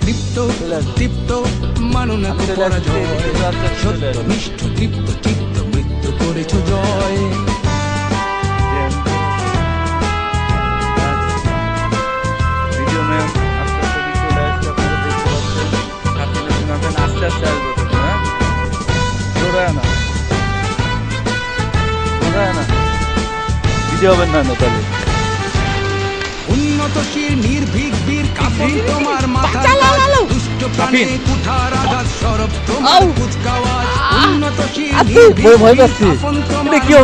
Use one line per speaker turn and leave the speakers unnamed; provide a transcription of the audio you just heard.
তৃপ্ত তৃপ্ত মানু না পরাজয় সত্যনিষ্ঠ তৃপ্ত চিত্ত মৃত্যু করেছ জয়। উন্নতশীল নির্ভীক বীর কাফন তোমার মাথা দুষ্ট প্রাণে কুঠার আঘাত সরব তোমার কুচকাওয়াজ। উন্নতশীল নির্ভীক বীর কাফন তোমার